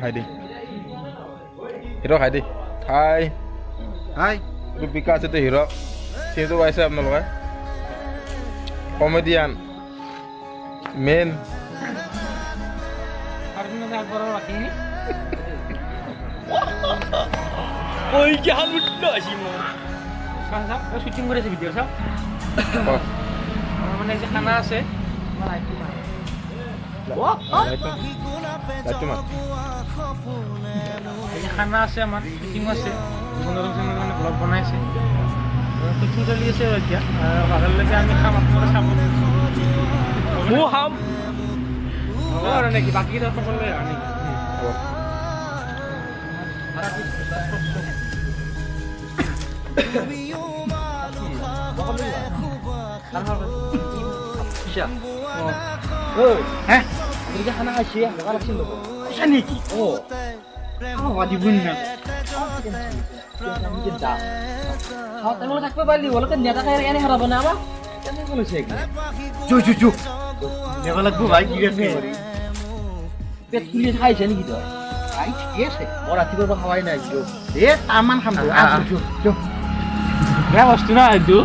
খাই দি হিৰ খাই দি খাই হাই এইটো বিকাশ এইটো হিৰ চিনিটো পাইছে আপোনালোকে কমেডিয়ান মেইন শ্বুটিং কৰি আছে ভিডিঅ' চাওক মানে যে খানা আছে খানা আছে আমাৰ শ্বুটিং আছে মানে ব্লগ বনাইছে শ্বুটিং চলি আছে এতিয়া ভাগলৈকে আমি খাম আপোনালোকে চাব ময়ো খাম আৰু নেকি বাকীকেইটা সকলোৱে নেকি খানা খাইছি লগা লাগছিল নেকি থাকবে পারলি বলো নেতা খাই এনে হারাবো না আমার কেমন বলেছে চুপ নেওয়া লাগবো ভাই কি আছে পেট খুলিয়ে খাইছে নাকি তো ভাই ঠিক আছে ও রাতি করবো খাওয়াই নাই এ তামান খাম চুপ বেয়া বস্তু না এইটো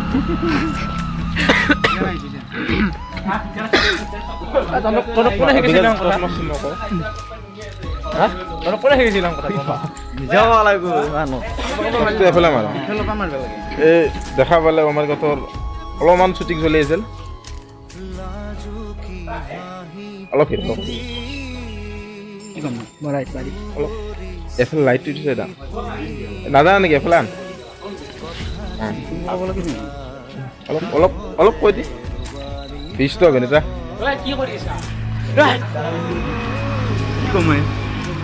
এই দেখা পালে আমাৰ গতৰ অলপমান শ্বুটিং চলি আছিল অলপ এফালে লাইটটো দিছে দা নাজানা নেকি এফালে আন অলপ অলপ অলপ কৈ দি বিশটো হবে নেতা কি কৰিছা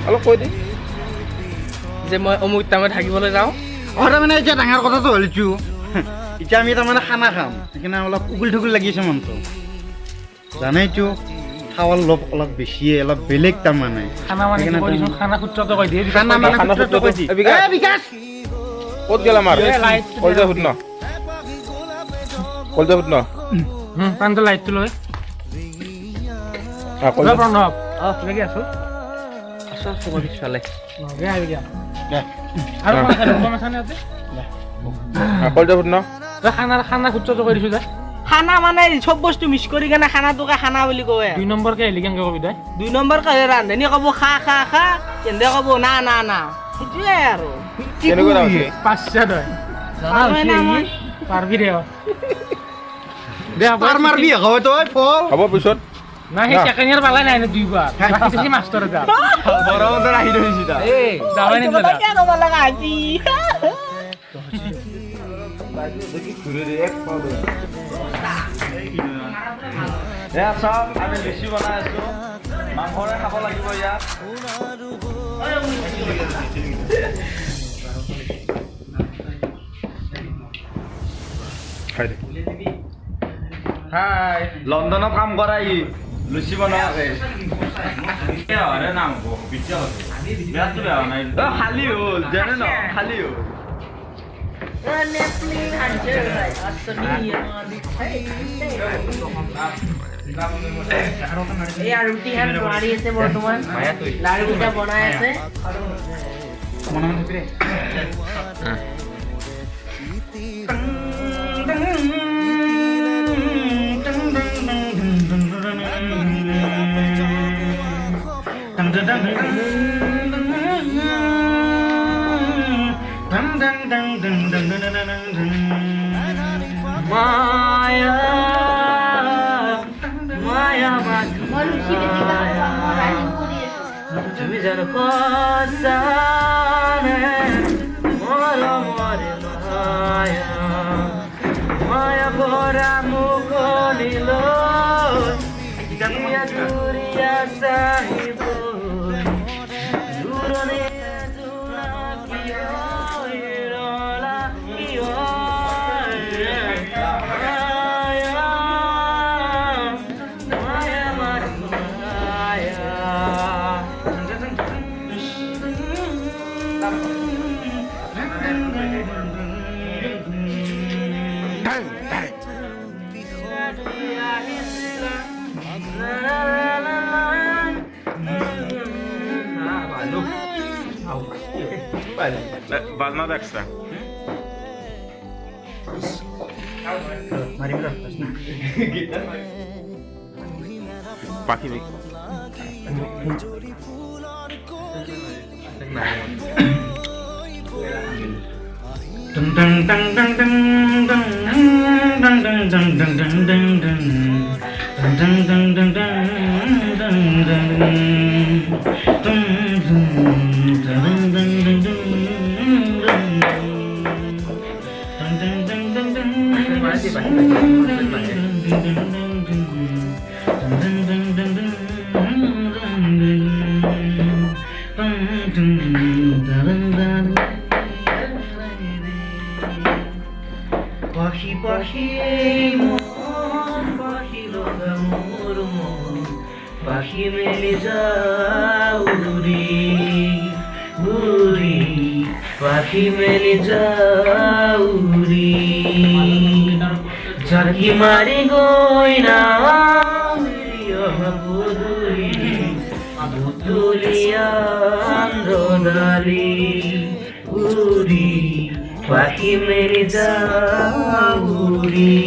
অলপ কৈ দি যে মই অমুক টাইমত থাকিবলৈ যাওঁ মানে এতিয়া ডাঙৰ কথাটো হ'লছো এতিয়া আমি তাৰমানে খানা খাম সেইকাৰণে অলপ উগুল ঠুগুল লাগিছে মনটো জানাইতো খাৱাৰ লোভ অলপ বেছিয়ে অলপ বেলেগ তাৰমানে খানা মানে খানা সূত্ৰটো কৈ দিয়ে খানা মানে সূত্ৰটো কৈ দি বিকাশ ক'ত গেল আমাৰ কলজা ফুট ন কলজা ফুট ন প্ৰান্ত লাইটটো লৈ কলজা প্ৰণৱ লাগি আছো পিছফালে আৰু কলজা ফুট ন খানা সূত্ৰটো কৈ দিছো দে খানা মানে চব বস্তু মিক্স কৰি কেনে খানাটোকে খানা বুলি কয় 2 নম্বৰকে আহিলি কেনেকে কবি দে 2 নম্বৰকে ৰান্ধনি ক'ব খা কেন্দে ক'ব না সেইটোৱে আৰু কেনেকৈ আছে 500 দয় পাৰবি দে পাৰ মাৰবি হয় তই ফল হ'ব পিছত না সেই টেকেনিয়াৰ পালাই নাই দুইবাৰ বাকি বেছি মাষ্টৰ এটা বৰমন্দৰ আহি ধৰিছি তা এই যাবাই নি দাদা কি ক'ব লগা আজি আমি বেছি বনাই আছো মাংসৰে খাব লাগিব ইয়াত খাই দে হাই লণ্ডনত কাম কৰা ই লুচি বনোৱা খালি হ'ল জানে ন খালি হ'ল ৰুটি নোৱাৰি আছে বৰ্তমান লাড়ুকেইটা বনাই আছে তুমি জানো মায়া ভৰা মুখলিল দুৰিয়া সাহিব দূৰনে বাজনা এক্সট্ৰা মাৰিম ৰ পাখি Dun dun dun dun dun dun dun dun dun dun dun dun dun dun dun dun dun Pahi pahi mon pahi loga mor mon pahi mele jauri uri pahi mele jauri jarki mari goina meriyo buduri butuliya androdali uri পাখি মেরে যাউরি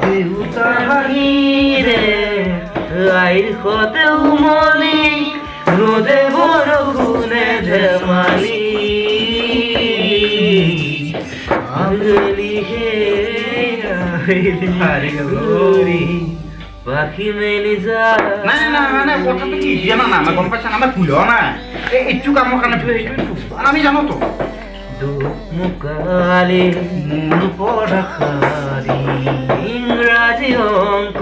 দেউতা হারিরে আইর হতেও মলি রোদে বরগুনে ঝমালি আগলি হে হারি পাখি মেলি যা না না মানে কথাটো কি জানা না আমি গম পাইছা না আমি ভুলো না এইটো কামৰ কাৰণে আমি জানো তো মুকালে মন পড়াখারি ইংরাজি অঙ্ক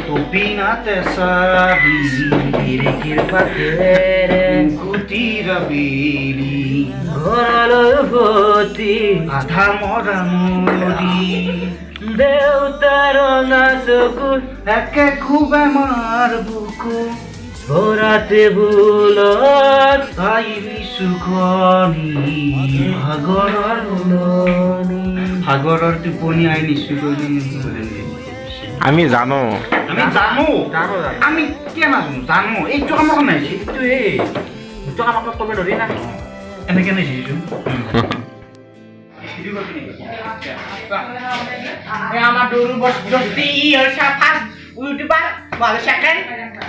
টুপিনাতে সাবি খিড়কির পাখেরে কুটির বিলি ঘরলৈ ভতি আধা মরা মরি দেউতার রঙা চকু একে খুবে মার বুকু ভরাতে বুলত আইবি সুখনি সাগৰৰ হুলনি সাগৰৰ টোপনি আই নিচুকনি আমি জানো আমি জানো আমি কিয় নাজানো জানো এইটো কামক নাই এইটো এইটো কামক কবে ধৰি না এনেকে নাই আমার দৌড় বস্তি আর সাফা ইউটিউবার ভালো সেকেন্ড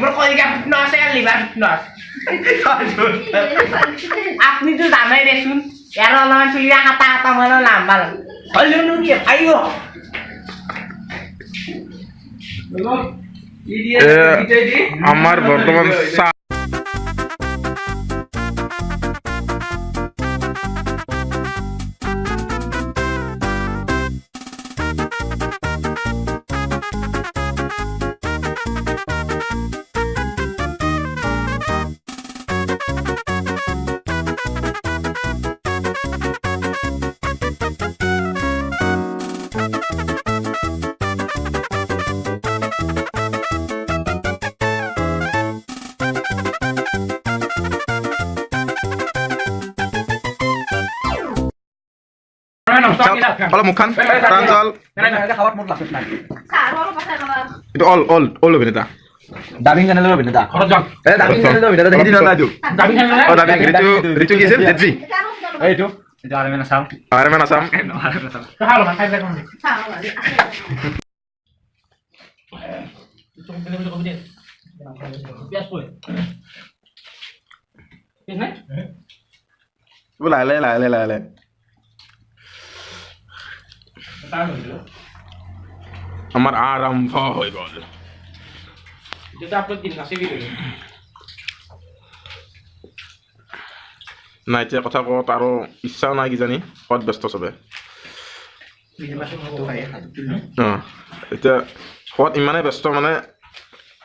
মোর কলিজা ফিটনেস আর লিভার ফিটনেস আপনি তো জানাই দেখুন এর অলমান চুলিয়া হাতা হাতা মানে লাম্বা হলেও নো কি ভাইও আমার বর্তমান অলপ মুখান প্ৰাঞ্জল এইটো অল অভিনেতা ডাবিং চেনেলৰ অভিনেতা ডাবিং চেনেলৰ অভিনেতা দেখি দিলা এইটো ডাবিং ঋতু কি আছিল জেজি এইটো আৰমেন আছাম আৰমেন আছাম হালো না খাই যাক আমি তুমি কেনে কবি দে পিয়াজ পড়ে পিয়াজ নাই লাইলে আমার আরম্ভ হয়ে গেল যেটা আপলোড দিন আছে ভিডিও না এতিয়া কথা কত আৰু ইচ্ছাও নাই কিজানি কত ব্যস্ত চবে এতিয়া কত ইমানে ব্যস্ত মানে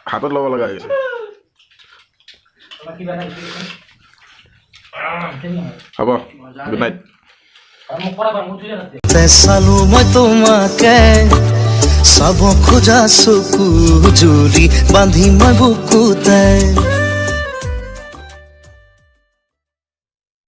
হাতত ল'ব লগা হৈছে হ'ব গুড নাইট চালো মই তোমাকে চাব খোজা চকু জুৰি বান্ধি মই বুকুতে